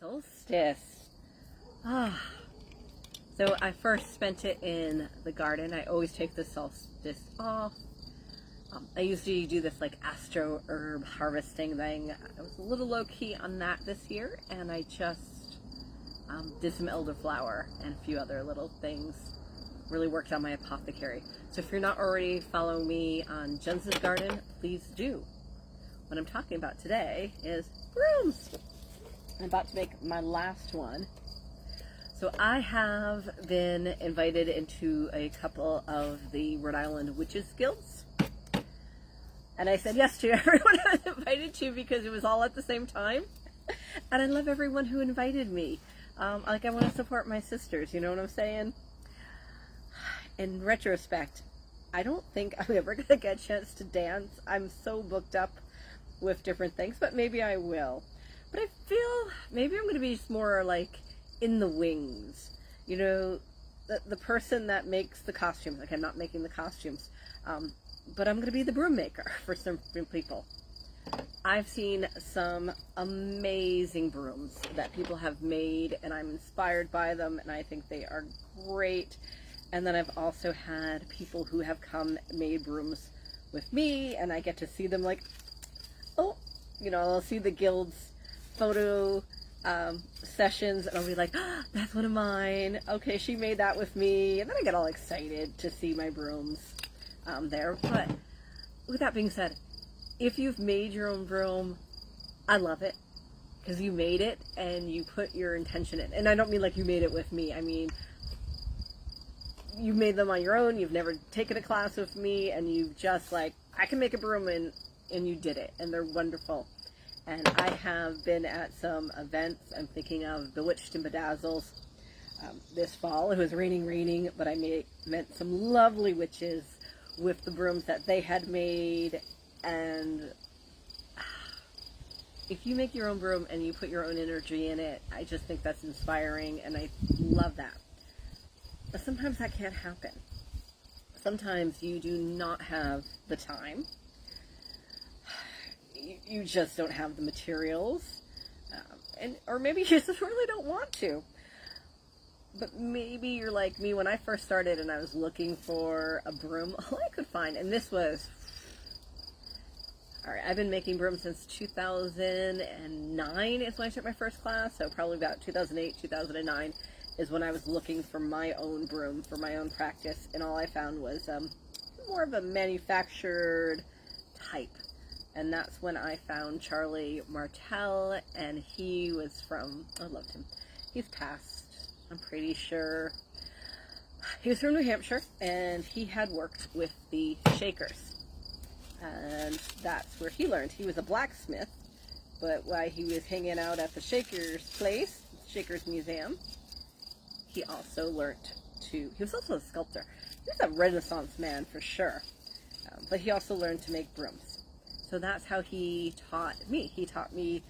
Solstice. Ah. So I first spent it in the garden. I always take the solstice off. I usually do this like astro herb harvesting thing. I was a little low key on that this year, and I just did some elderflower and a few other little things. Really worked on my apothecary. So if you're not already following me on Jenza's garden, please do. What I'm talking about today is brooms. I'm about to make my last one. So I have been invited into a couple of the Rhode Island Witches Guilds. And I said yes to everyone I was invited to because it was all at the same time. And I love everyone who invited me. I want to support my sisters, you know what I'm saying? In retrospect, I don't think I'm ever going to get a chance to dance. I'm so booked up with different things, but maybe I will. But I feel maybe I'm going to be just more like in the wings, you know, the person that makes the costumes. Like, I'm not making the costumes, but I'm going to be the broom maker for some people. I've seen some amazing brooms that people have made, and I'm inspired by them, and I think they are great. And then I've also had people who have come made brooms with me, and I get to see them like, oh, you know, I'll see the guild's photo sessions, and I'll be like, oh, that's one of mine. Okay, she made that with me. And then I get all excited to see my brooms there. But with that being said, if you've made your own broom, I love it because you made it and you put your intention in. And I don't mean like you made it with me. I mean, you made them on your own. You've never taken a class with me, and you just like, I can make a broom, and you did it, and they're wonderful. And I have been at some events. I'm thinking of Bewitched and Bedazzled this fall. It was raining, but I met some lovely witches with the brooms that they had made. And if you make your own broom and you put your own energy in it, I just think that's inspiring, and I love that. But sometimes that can't happen. Sometimes you do not have the time. You just don't have the materials, or maybe you just really don't want to. But maybe you're like me when I first started and I was looking for a broom. All I could find, and this was, all right, I've been making brooms since 2009 is when I took my first class, so probably about 2008, 2009 is when I was looking for my own broom for my own practice, and all I found was more of a manufactured type. And that's when I found Charlie Martel, and he was from, I loved him. He's passed, I'm pretty sure. He was from New Hampshire, and he had worked with the Shakers. And that's where he learned. He was a blacksmith, but while he was hanging out at the Shakers place, Shakers Museum, he also learned he was also a sculptor. He was a Renaissance man for sure. But he also learned to make brooms. So that's how he taught me. He taught me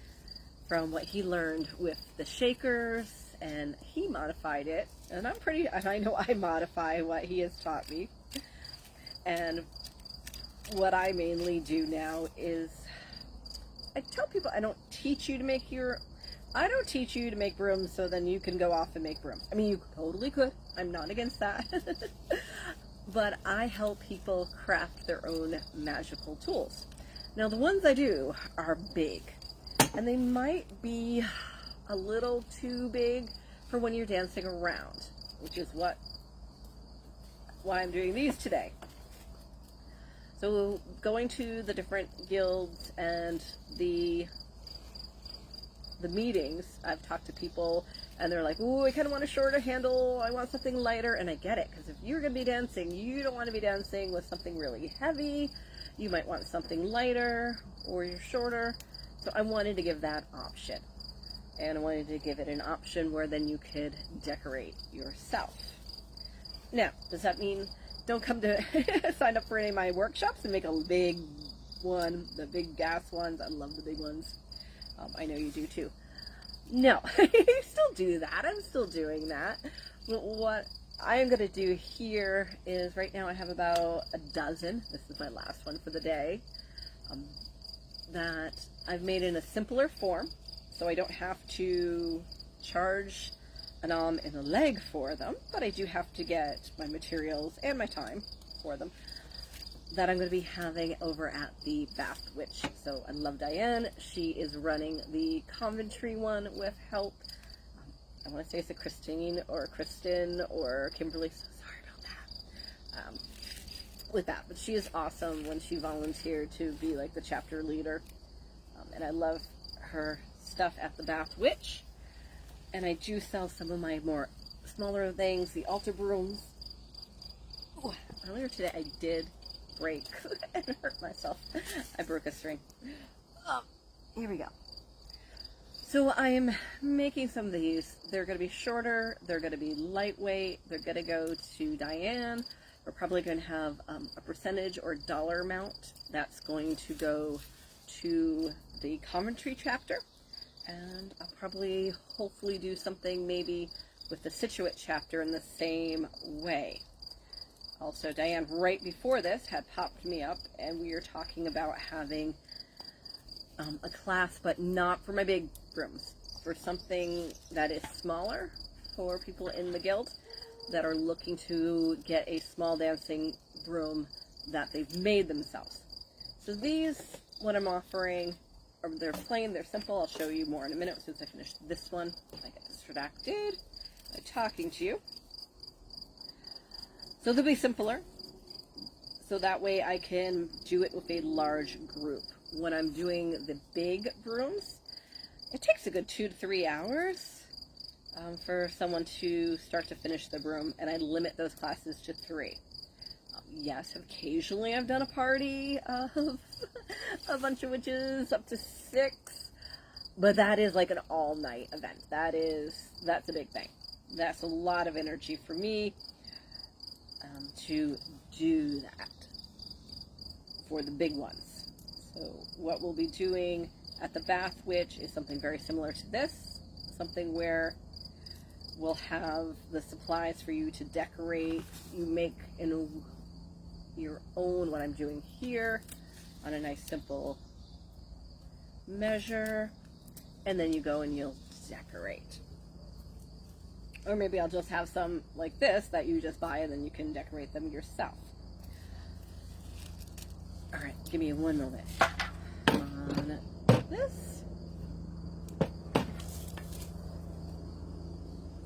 from what he learned with the Shakers, and he modified it. And I know I modify what he has taught me. And what I mainly do now is I tell people I don't teach you to make brooms so then you can go off and make brooms. I mean, you totally could. I'm not against that. But I help people craft their own magical tools. Now, the ones I do are big, and they might be a little too big for when you're dancing around, which is why I'm doing these today. So going to the different guilds and the meetings, I've talked to people, and they're like, ooh, I kind of want a shorter handle, I want something lighter, and I get it, because if you're going to be dancing, you don't want to be dancing with something really heavy. You might want something lighter, or you're shorter. So I wanted to give that option. And I wanted to give it an option where then you could decorate yourself. Now, does that mean don't come to sign up for any of my workshops and make a big one, the big gas ones? I love the big ones. I know you do too. No, you still do that. I'm still doing that. But what I am going to do here is, right now I have about a dozen. This is my last one for the day. That I've made in a simpler form. so I don't have to charge an arm and a leg for them, but I do have to get my materials and my time for them that I'm going to be having over at the Bath Witch. So I love Diane. She is running the Coventry one with help. I want to say it's a Christine or Kristen or Kimberly, so sorry about that, with that. But she is awesome when she volunteered to be like the chapter leader. And I love her stuff at the Bath Witch. And I do sell some of my more smaller things, the altar brooms. Ooh, earlier today I did break and hurt myself. I broke a string. Oh, here we go. So I am making some of these. They're going to be shorter. They're going to be lightweight. They're going to go to Diane. We're probably going to have a percentage or dollar amount that's going to go to the Coventry chapter. And I'll probably hopefully do something maybe with the Situate chapter in the same way. Also, Diane, right before this, had popped me up, and we were talking about having a class, but not for my big brooms, for something that is smaller for people in the guild that are looking to get a small dancing broom that they've made themselves. So these, what I'm offering, they're plain, they're simple. I'll show you more in a minute as soon as I finish this one. I get distracted by talking to you. So they'll be simpler, so that way I can do it with a large group. When I'm doing the big brooms, it takes a good 2 to 3 hours for someone to start to finish the broom, and I limit those classes to 3. Yes, occasionally I've done a party of a bunch of witches up to 6, but that is like an all-night event. That's a big thing. That's a lot of energy for me to do that for the big ones. So what we'll be doing at the Bath Witch is something very similar to this, something where we'll have the supplies for you to decorate. You make your own, what I'm doing here, on a nice simple measure, and then you go and you'll decorate. Or maybe I'll just have some like this that you just buy and then you can decorate them yourself. All right, give me one moment. On this.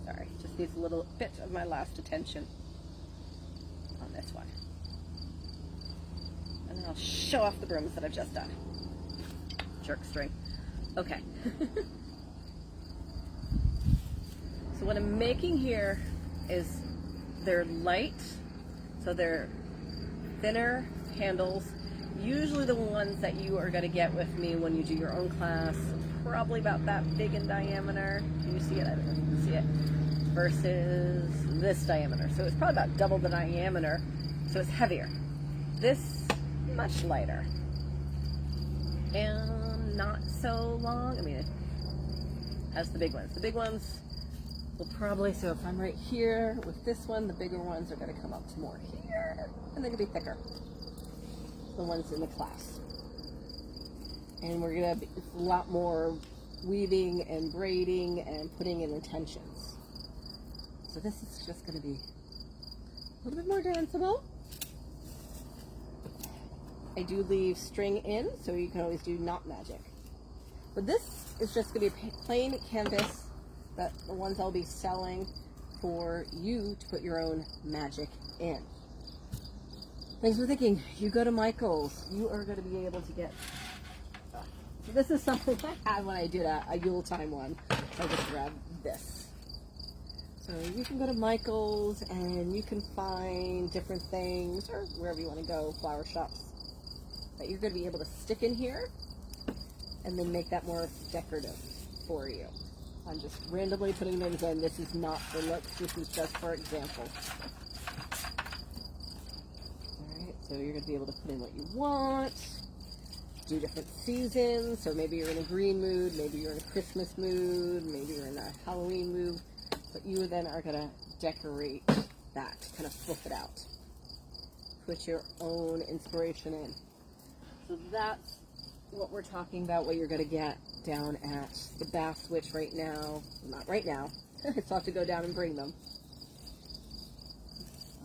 Sorry, just needs a little bit of my last attention on this one. And then I'll show off the brooms that I've just done. Jerk string. Okay. So what I'm making here is they're light, so they're thinner handles. Usually the ones that you are going to get with me when you do your own class, probably about that big in diameter. Can you see it? I don't know if you can see it. Versus this diameter. So it's probably about double the diameter, so it's heavier. This, much lighter. And not so long. I mean, it has the big ones. The big ones will probably, so if I'm right here with this one, the bigger ones are going to come up to more here, and they're going to be thicker. The ones in the class. And we're going to be a lot more weaving and braiding and putting in intentions. So this is just going to be a little bit more danceable. I do leave string in, so you can always do knot magic. But this is just going to be plain canvas, that the ones I'll be selling for you to put your own magic in. Things we're thinking, you go to Michael's, you are going to be able to get, so this is something I had when I did a Yuletime one, so I just grabbed this. So you can go to Michael's and you can find different things, or wherever you want to go, flower shops, that you're going to be able to stick in here and then make that more decorative for you. I'm just randomly putting things in. This is not for looks, this is just for example. Alright, so you're going to be able to put in what you want, do different seasons, so maybe you're in a green mood, maybe you're in a Christmas mood, maybe you're in a Halloween mood, but you then are going to decorate that, kind of flip it out. Put your own inspiration in. So that's what we're talking about, what you're going to get down at the Bath Witch right now. Not right now. I still have to go down and bring them.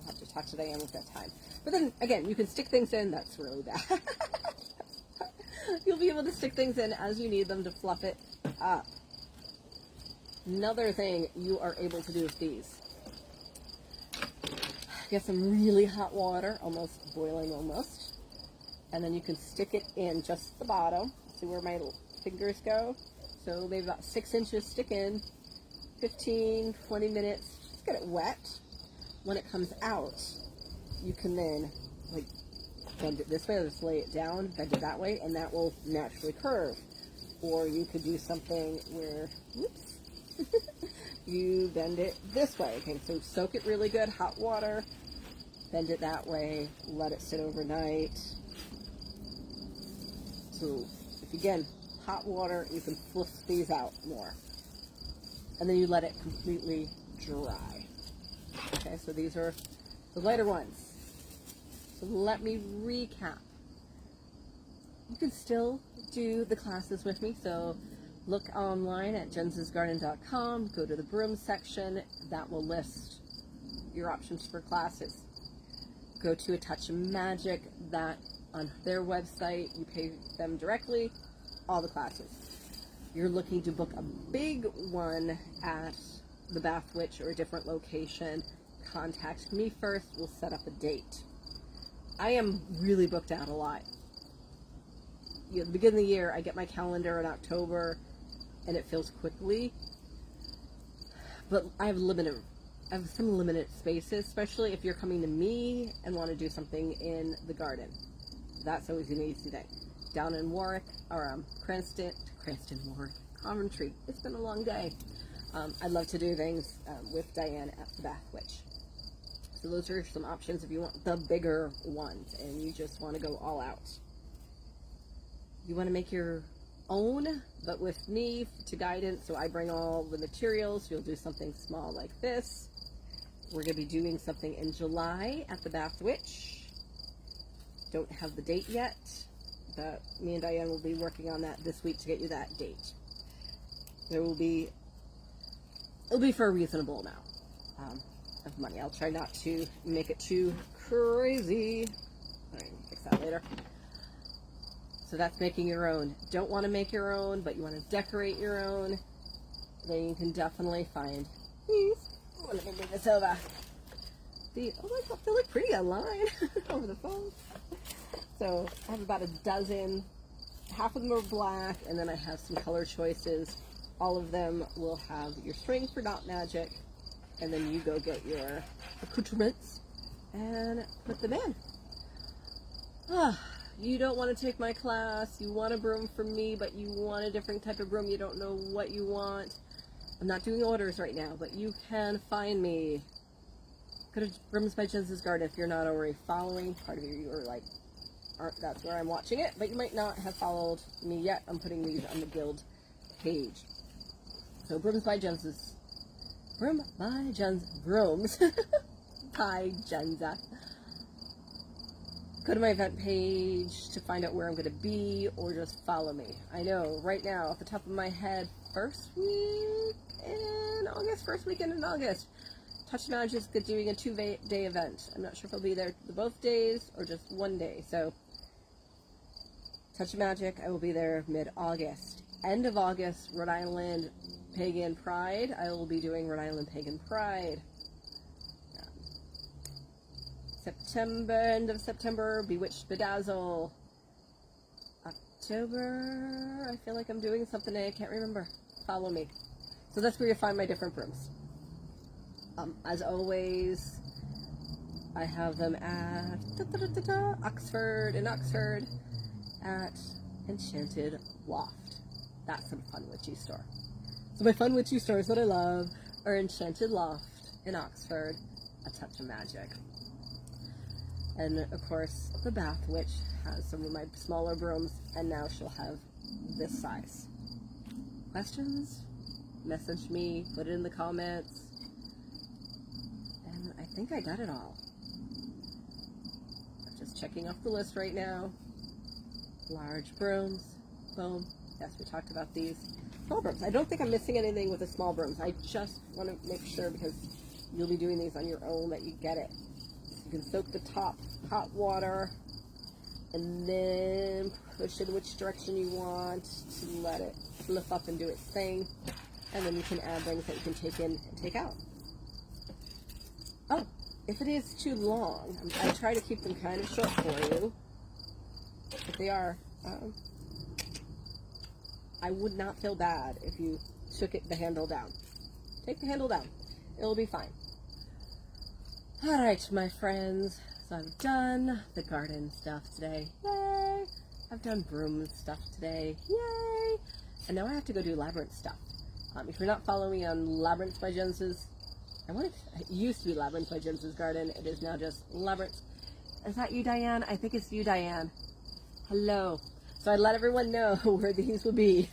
I'll have to talk to Diane with that time. But then, again, you can stick things in. That's really bad. You'll be able to stick things in as you need them to fluff it up. Another thing you are able to do with these. Get some really hot water, almost boiling almost. And then you can stick it in just the bottom. See where my fingers go? So maybe about 6 inches, stick in, 15, 20 minutes, just get it wet. When it comes out, you can then like bend it this way, or just lay it down, bend it that way, and that will naturally curve. Or you could do something where, whoops, you bend it this way. Okay, so soak it really good, hot water, bend it that way, let it sit overnight. So, if again, hot water, you can fluff these out more. And then you let it completely dry. Okay, so these are the lighter ones. So let me recap. You can still do the classes with me, so look online at jenzasgarden.com, go to the Brooms section, that will list your options for classes. Go to A Touch of Magic, that on their website, you pay them directly, all the classes. You're looking to book a big one at the Bath Witch or a different location, contact me first, we'll set up a date. I am really booked out a lot. At the beginning of the year, I get my calendar in October, and it fills quickly. But I have some limited spaces, especially if you're coming to me and want to do something in the garden. That's always an easy thing. Down in Warwick, or Cranston, Warwick, Coventry. It's been a long day. I'd love to do things with Diane at the Bath Witch. So those are some options if you want the bigger ones and you just want to go all out. You want to make your own, but with me to guidance, so I bring all the materials. You'll do something small like this. We're going to be doing something in July at the Bath Witch. Don't have the date yet, but me and Diane will be working on that this week to get you that date. It'll be for a reasonable amount of money. I'll try not to make it too crazy. All right, fix that later. So that's making your own. Don't want to make your own, but you want to decorate your own, then you can definitely find these. Oh, let me move this over. Oh my God, they look pretty online over the phone. So I have about a dozen. Half of them are black, and then I have some color choices. All of them will have your string for Dot Magic, and then you go get your accoutrements and put them in. You don't want to take my class, you want a broom from me, but you want a different type of broom, you don't know what you want. I'm not doing orders right now, but you can find me. Go to Brooms by Jenza's Garden if you're not already following. Part of you are like, that's where I'm watching it, but you might not have followed me yet. I'm putting these on the guild page. So Brooms by Jenza's. Brooms by Jenza. Go to my event page to find out where I'm going to be, or just follow me. I know, right now, off the top of my head, first weekend in August, Touch of Magic is doing a 2-day event. I'm not sure if I'll be there both days, or just one day. So, Touch of Magic, I will be there mid-August. End of August, Rhode Island Pagan Pride. I will be doing Rhode Island Pagan Pride. September, end of September, Bewitched Bedazzle. October, I feel like I'm doing something I can't remember. Follow me. So that's where you'll find my different brooms. As always, I have them at Oxford, at Enchanted Loft. That's some fun witchy store. So my fun witchy stores that I love are Enchanted Loft in Oxford, A Touch of Magic. And of course, the Bath Witch has some of my smaller brooms, and now she'll have this size. Questions? Message me, put it in the comments. And I think I got it all. I'm just checking off the list right now. Large brooms, foam. Yes, we talked about these. Small brooms. I don't think I'm missing anything with the small brooms. I just want to make sure, because you'll be doing these on your own, that you get it. You can soak the top hot water and then push it which direction you want to let it flip up and do its thing. And then you can add things that you can take in and take out. Oh, if it is too long, I try to keep them kind of short for you. If they are, I would not feel bad if you took the handle down. Take the handle down. It'll be fine. Alright, my friends. So I've done the garden stuff today. Yay! I've done Brooms stuff today. Yay! And now I have to go do Labyrinth stuff. If you're not following me on Labyrinth by Jenza's, it used to be Labyrinth by Jenza's Garden. It is now just Labyrinth. Is that you, Diane? I think it's you, Diane. Hello. So I let everyone know where these will be.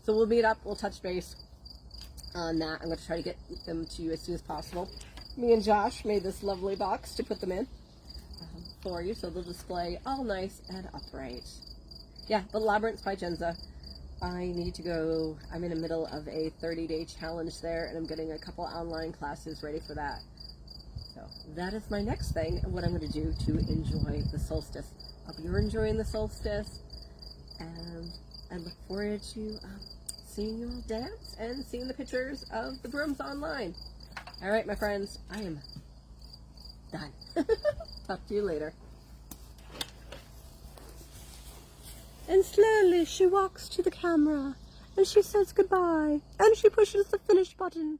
So we'll meet up. We'll touch base on that. I'm going to try to get them to you as soon as possible. Me and Josh made this lovely box to put them in for you, so they'll display all nice and upright. Yeah, but Labyrinth by Jenza. I need to go. I'm in the middle of a 30-day challenge there, and I'm getting a couple online classes ready for that. So that is my next thing, and what I'm going to do to enjoy the solstice. Hope you're enjoying the solstice, and I look forward to seeing you all dance and seeing the pictures of the brooms online. All right, my friends, I am done. Talk to you later. And slowly she walks to the camera, and she says goodbye, and she pushes the finish button.